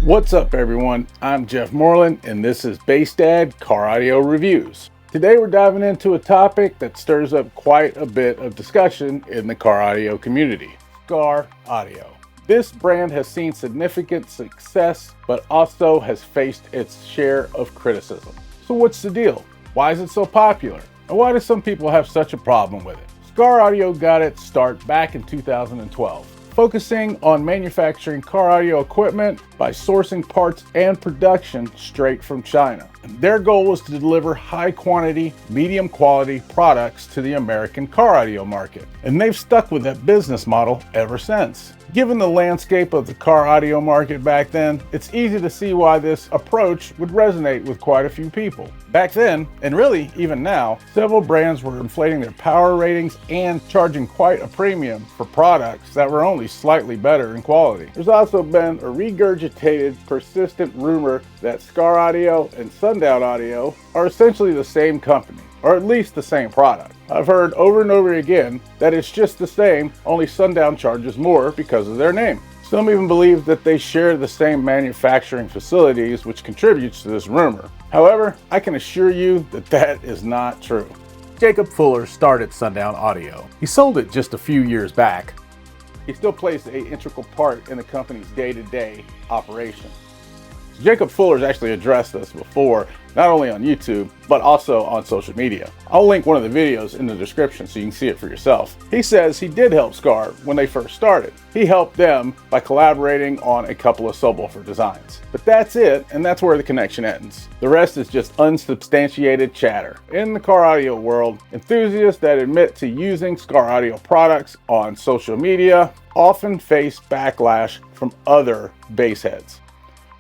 What's up everyone, I'm Jeff Moreland and this is Bass Dad Car Audio Reviews. Today we're diving into a topic that stirs up quite a bit of discussion in the car audio community, Skar Audio. This brand has seen significant success but also has faced its share of criticism. So what's the deal? Why is it so popular? And why do some people have such a problem with it? Skar Audio got its start back in 2012. Focusing on manufacturing car audio equipment by sourcing parts and production straight from China. Their goal was to deliver high quantity, medium quality products to the American car audio market. And they've stuck with that business model ever since. Given the landscape of the car audio market back then, it's easy to see why this approach would resonate with quite a few people. Back then, and really even now, several brands were inflating their power ratings and charging quite a premium for products that were only slightly better in quality. There's also been a regurgitated, persistent rumor that Skar Audio and Sundown Audio are essentially the same company, or at least the same product. I've heard over and over again that it's just the same, only Sundown charges more because of their name. Some even believe that they share the same manufacturing facilities, which contributes to this rumor. However, I can assure you that that is not true. Jacob Fuller started Sundown Audio. He sold it just a few years back. He still plays an integral part in the company's day-to-day operation. Jacob Fuller's actually addressed this before, not only on YouTube, but also on social media. I'll link one of the videos in the description so you can see it for yourself. He says he did help Skar when they first started. He helped them by collaborating on a couple of subwoofer designs. But that's it, and that's where the connection ends. The rest is just unsubstantiated chatter. In the car audio world, enthusiasts that admit to using Skar Audio products on social media often face backlash from other bass heads.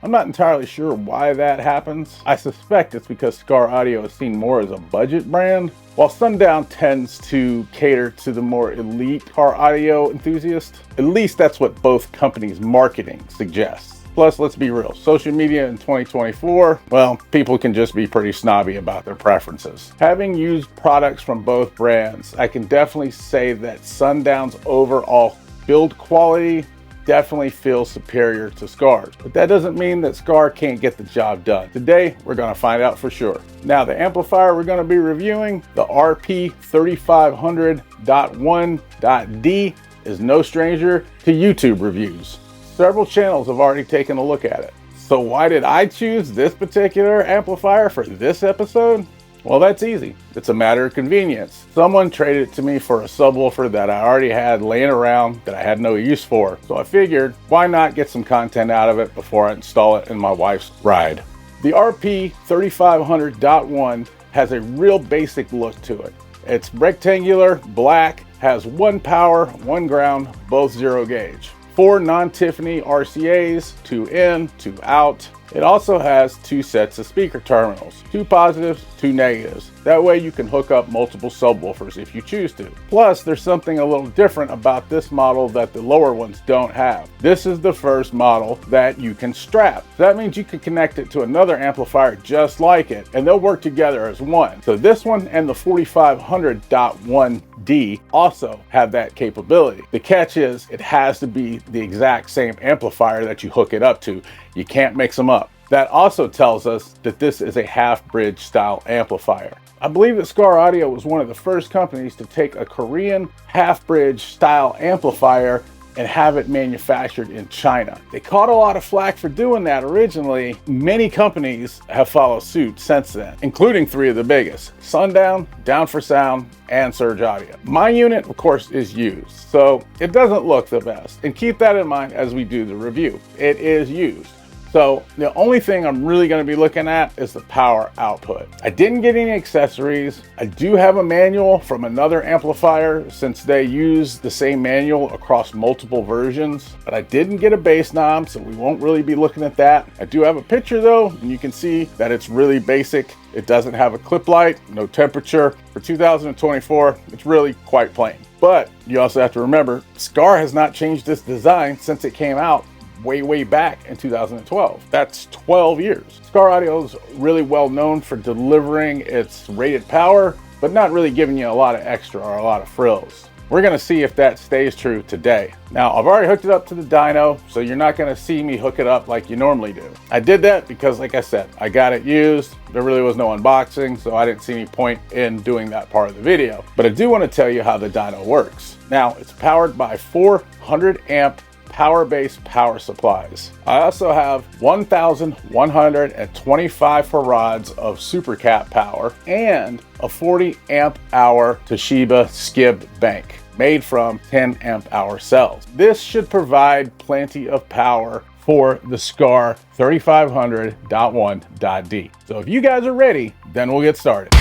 I'm not entirely sure why that happens. I suspect it's because Skar Audio is seen more as a budget brand, while Sundown tends to cater to the more elite car audio enthusiast. At least that's what both companies' marketing suggests. Plus, let's be real, social media in 2024, well, people can just be pretty snobby about their preferences. Having used products from both brands, I can definitely say that Sundown's overall build quality definitely feels superior to Skar's. But that doesn't mean that Skar can't get the job done. Today, we're going to find out for sure. Now, the amplifier we're going to be reviewing, the RP 3500.1.D, is no stranger to YouTube reviews. Several channels have already taken a look at it. So why did I choose this particular amplifier for this episode? Well, that's easy. It's a matter of convenience. Someone traded it to me for a subwoofer that I already had laying around that I had no use for. So I figured, why not get some content out of it before I install it in my wife's ride? The RP 3500.1 has a real basic look to it. It's rectangular, black, has one power, one ground, both 0 gauge. 4 non-Tiffany RCAs, 2 in, 2 out. It also has 2 sets of speaker terminals, 2 positives, 2 negatives. That way you can hook up multiple subwoofers if you choose to. Plus, there's something a little different about this model that the lower ones don't have. This is the first model that you can strap. That means you can connect it to another amplifier just like it, and they'll work together as one. So this one and the 4500.1D also have that capability. The catch is it has to be the exact same amplifier that you hook it up to. You can't mix them up. That also tells us that this is a half-bridge style amplifier. I believe that Skar Audio was one of the first companies to take a Korean half-bridge style amplifier and have it manufactured in China. They caught a lot of flack for doing that originally. Many companies have followed suit since then, including 3 of the biggest: Sundown, Down for Sound, and Surge Audio. My unit, of course, is used, so it doesn't look the best. And keep that in mind as we do the review. It is used. So the only thing I'm really going to be looking at is the power output. I didn't get any accessories. I do have a manual from another amplifier since they use the same manual across multiple versions, but I didn't get a bass knob, so we won't really be looking at that. I do have a picture though, and you can see that it's really basic. It doesn't have a clip light, no temperature. For 2024, it's really quite plain. But you also have to remember, Skar has not changed this design since it came out way back in 2012. That's 12 years. Skar Audio is really well known for delivering its rated power, but not really giving you a lot of extra or a lot of frills. We're gonna see if that stays true today. Now, I've already hooked it up to the dyno, so you're not gonna see me hook it up like you normally do. I did that because, like I said, I got it used. There really was no unboxing, so I didn't see any point in doing that part of the video. But I do wanna tell you how the dyno works. Now, it's powered by 400 amp power-based power supplies. I also have 1,125 farads of supercap power and a 40 amp hour Toshiba skib bank made from 10 amp hour cells. This should provide plenty of power for the Skar 3500.1.D. So if you guys are ready, then we'll get started.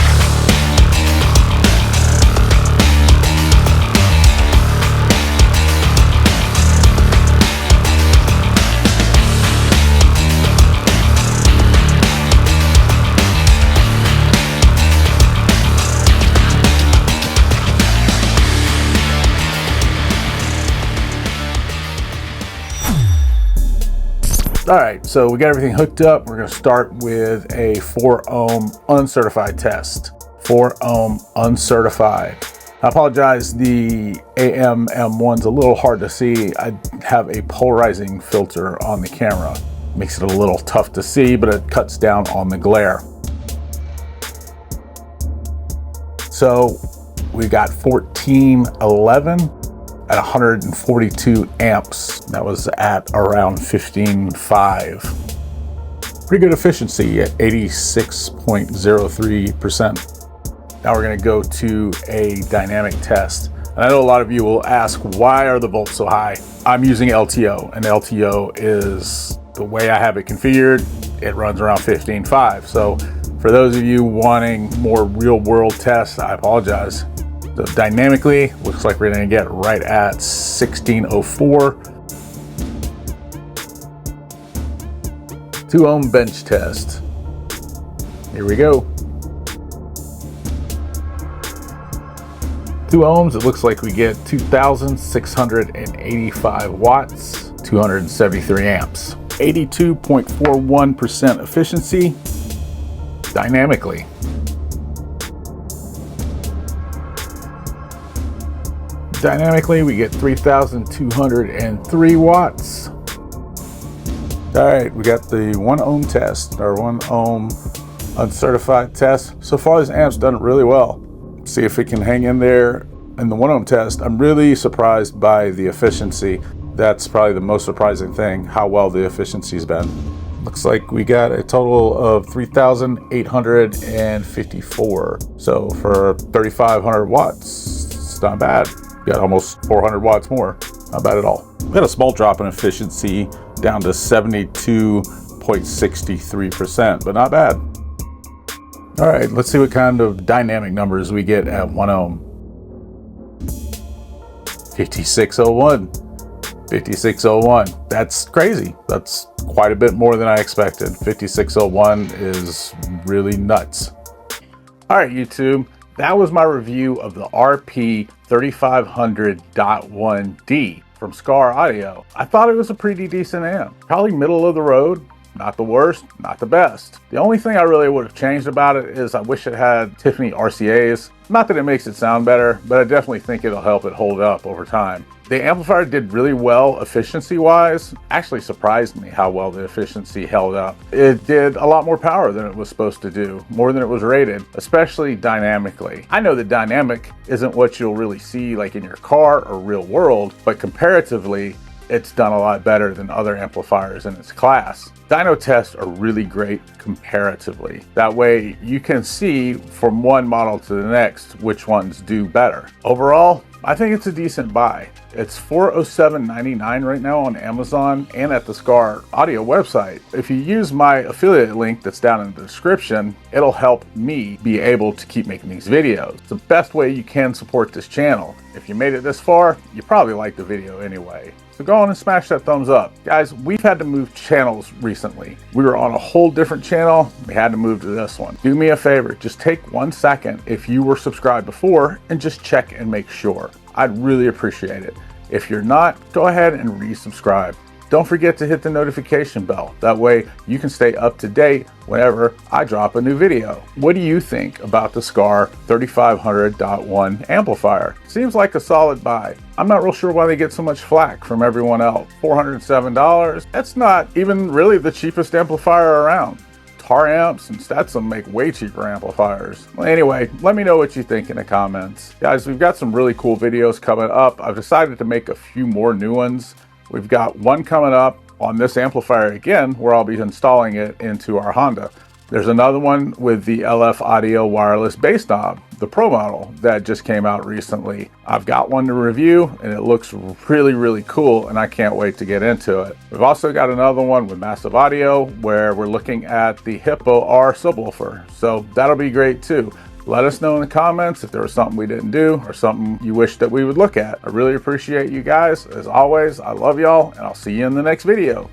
All right, so we got everything hooked up. We're gonna start with a 4 ohm uncertified test. 4 ohm uncertified. I apologize, the AM-M1's a little hard to see. I have a polarizing filter on the camera. Makes it a little tough to see, but it cuts down on the glare. So we got 1411 at 142 amps. That was at around 15.5. Pretty good efficiency at 86.03%. Now we're gonna go to a dynamic test. And I know a lot of you will ask, why are the volts so high? I'm using LTO, and LTO is the way I have it configured. It runs around 15.5. So for those of you wanting more real world tests, I apologize. So dynamically, looks like we're gonna get right at 1604. 2 ohm bench test. Here we go. 2 ohms, it looks like we get 2,685 watts, 273 amps. 82.41% efficiency dynamically. Dynamically, we get 3,203 watts. All right, we got the 1 ohm test, our 1 ohm uncertified test. So far, this amp's done really well. See if it can hang in there in the 1 ohm test. I'm really surprised by the efficiency. That's probably the most surprising thing, how well the efficiency's been. Looks like we got a total of 3,854. So for 3,500 watts, it's not bad. Got almost 400 watts more. Not bad at all. We got a small drop in efficiency down to 72.63%, but not bad. All right, let's see what kind of dynamic numbers we get at 1 ohm. 5601. 5601. That's crazy. That's quite a bit more than I expected. 5601 is really nuts. All right, YouTube. That was my review of the RP 3500.1D from Skar Audio. I thought it was a pretty decent amp. Probably middle of the road. Not the worst, not the best. The only thing I really would have changed about it is I wish it had Tiffany RCAs. Not that it makes it sound better, but I definitely think it'll help it hold up over time. The amplifier did really well efficiency-wise. Actually surprised me how well the efficiency held up. It did a lot more power than it was supposed to do, more than it was rated, especially dynamically. I know that dynamic isn't what you'll really see like in your car or real world, but comparatively, it's done a lot better than other amplifiers in its class. Dyno tests are really great comparatively. That way you can see from one model to the next which ones do better. Overall, I think it's a decent buy. It's $407.99 right now on Amazon and at the Skar Audio website. If you use my affiliate link that's down in the description, it'll help me be able to keep making these videos. It's the best way you can support this channel. If you made it this far, you probably liked the video anyway. So go on and smash that thumbs up. Guys, we've had to move channels recently. We were on a whole different channel. We had to move to this one. Do me a favor, just take 1 second if you were subscribed before and just check and make sure. I'd really appreciate it. If you're not, go ahead and resubscribe. don't forget to hit the notification bell. That way you can stay up to date whenever I drop a new video. What do you think about the Skar 3500.1 amplifier? Seems like a solid buy. I'm not real sure why they get so much flack from everyone else. $407, that's not even really the cheapest amplifier around. Tar amps and Stetson make way cheaper amplifiers. Well, anyway, let me know what you think in the comments. Guys, we've got some really cool videos coming up. I've decided to make a few more new ones. We've got one coming up on this amplifier again, where I'll be installing it into our Honda. There's another one with the LF Audio wireless bass knob, the Pro model that just came out recently. I've got one to review and it looks really, really cool and I can't wait to get into it. We've also got another one with massive audio where we're looking at the Hippo R subwoofer. So that'll be great too. Let us know in the comments if there was something we didn't do or something you wish that we would look at. I really appreciate you guys. As always, I love y'all and I'll see you in the next video.